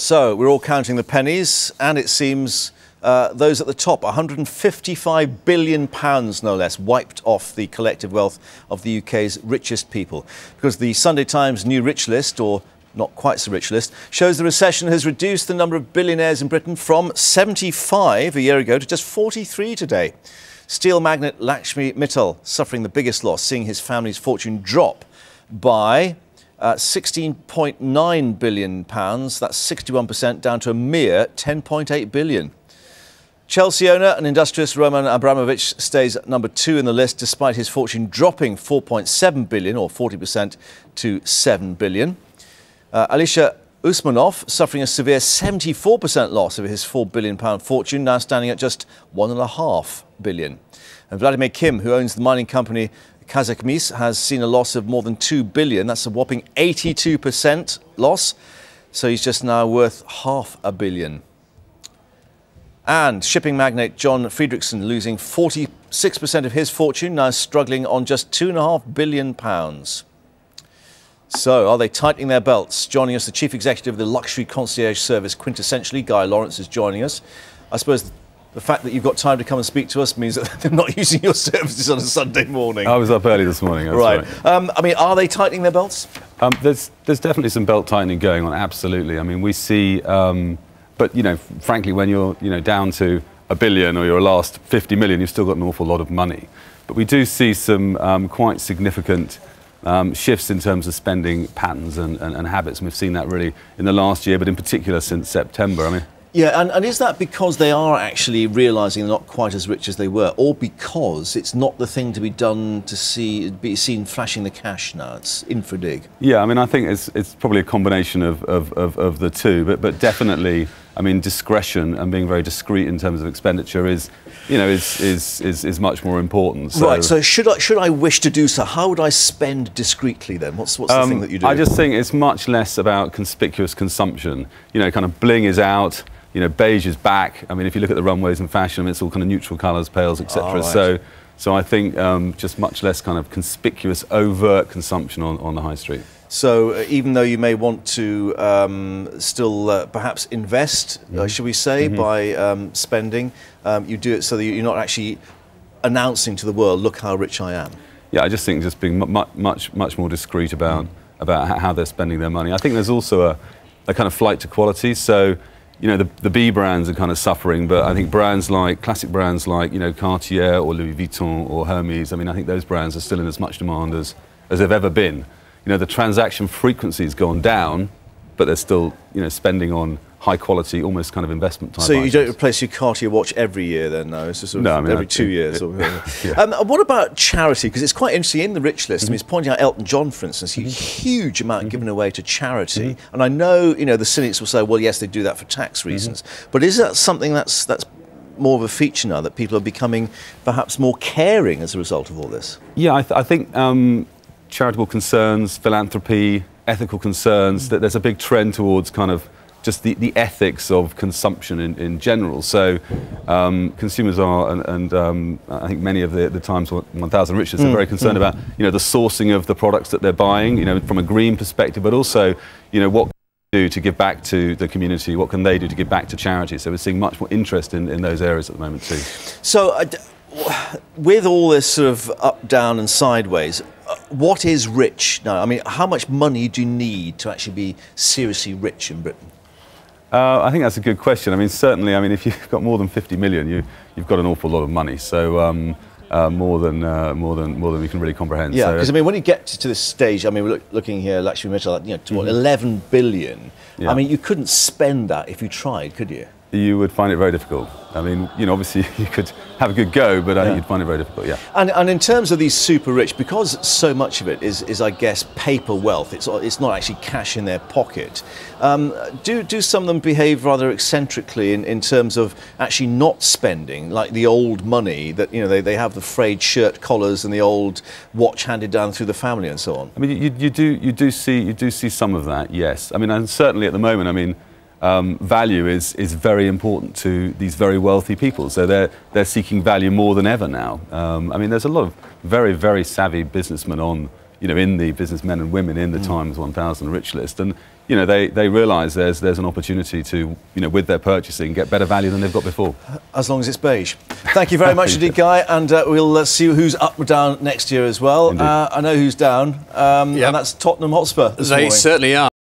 So we're all counting the pennies, and it seems those at the top, £155 billion, no less, wiped off the collective wealth of the UK's richest people. Because the Sunday Times new rich list, or not quite so rich list, shows the recession has reduced the number of billionaires in Britain from 75 a year ago to just 43 today. Steel magnate Lakshmi Mittal suffering the biggest loss, seeing his family's fortune drop by £16.9 billion. That's 61% down to a mere £10.8 billion. Chelsea owner and industrialist Roman Abramovich stays at number 2 in the list, despite his fortune dropping £4.7 billion, or 40%, to £7 billion. Alisher Usmanov suffering a severe 74% loss of his £4 billion fortune, now standing at just £1.5 billion. And Vladimir Kim, who owns the mining company Kazakhmys, has seen a loss of more than £2 billion. That's a whopping 82% loss. So he's just now worth £500 million. And shipping magnate John Friedrichsen losing 46% of his fortune, now struggling on just £2.5 billion. So, are they tightening their belts? Joining us, the chief executive of the luxury concierge service, quintessentially, Guy Lawrence, is joining us. I suppose the fact that you've got time to come and speak to us means that they're not using your services on a Sunday morning. I was up early this morning. That's right. I mean, are they tightening their belts? There's definitely some belt tightening going on. Absolutely. I mean, we see, but you know, frankly, when you're down to £1 billion or your last 50 million, you've still got an awful lot of money. But we do see some quite significant shifts in terms of spending patterns and habits, and we've seen that really in the last year, but in particular since September. I mean. Yeah, and is that because they are actually realising they're not quite as rich as they were, or because it's not the thing to be done to be seen flashing the cash now? It's infra-dig. Yeah, I mean, I think it's probably a combination of the two, but definitely, I mean, discretion and being very discreet in terms of expenditure is much more important. So. Right. So should I wish to do so, how would I spend discreetly then? What's the thing that you do? I just think it's much less about conspicuous consumption. You know, kind of bling is out. You know, beige is back. I mean, if you look at the runways in fashion, I mean, it's all kind of neutral colours, pales, etc. Right. So I think just much less kind of conspicuous, overt consumption on the high street. So even though you may want to still perhaps invest, should we say, by spending, you do it so that you're not actually announcing to the world, look how rich I am. Yeah, I just think just being much more discreet about how they're spending their money. I think there's also a kind of flight to quality. So, you know, the B brands are kind of suffering, but I think classic brands like, you know, Cartier or Louis Vuitton or Hermes, I mean, I think those brands are still in as much demand as they've ever been. You know, the transaction frequency has gone down, but they're still, you know, spending on high quality, almost kind of investment type. So you items. don't replace your Cartier watch every year then, no? It's just sort of no, I mean, every 2 years. Yeah. What about charity? Because it's quite interesting in the rich list. I mean, it's pointing out Elton John, for instance, a huge amount given away to charity. And I know, you know, the cynics will say, well, yes, they do that for tax reasons. But is that something that's more of a feature now, that people are becoming perhaps more caring as a result of all this? Yeah, I think charitable concerns, philanthropy, ethical concerns, that there's a big trend towards kind of just the ethics of consumption in general. So consumers are, and I think many of the Times 1000 richest are very concerned about, you know, the sourcing of the products that they're buying, you know, from a green perspective, but also, you know, what can they do to give back to the community, what can they do to give back to charity. So we're seeing much more interest in those areas at the moment too. So with all this sort of up, down and sideways, what is rich now? I mean, how much money do you need to actually be seriously rich in Britain? I think that's a good question. I mean, certainly, I mean, if you've got more than 50 million, you've got an awful lot of money. So more than we can really comprehend. Yeah, because I mean, when you get to this stage, I mean, we're looking here, Lakshmi Mittal, you know, to what, 11 billion. Yeah. I mean, you couldn't spend that if you tried, could you? You would find it very difficult. I mean, you know, obviously you could have a good go, but I think you'd find it very difficult, yeah. And in terms of these super rich, because so much of it is I guess, paper wealth, it's not actually cash in their pocket, do some of them behave rather eccentrically in terms of actually not spending, like the old money that, you know, they have the frayed shirt collars and the old watch handed down through the family and so on? I mean, you do see some of that, yes. I mean, and certainly at the moment, I mean, value is very important to these very wealthy people. So they're seeking value more than ever now. I mean, there's a lot of very savvy businessmen on in the businessmen and women in the Times 1000 rich list, and they realise there's an opportunity to with their purchasing get better value than they've got before. As long as it's beige. Thank you very much indeed, Guy, and we'll see who's up or down next year as well. I know who's down, and that's Tottenham Hotspur this morning. They certainly are.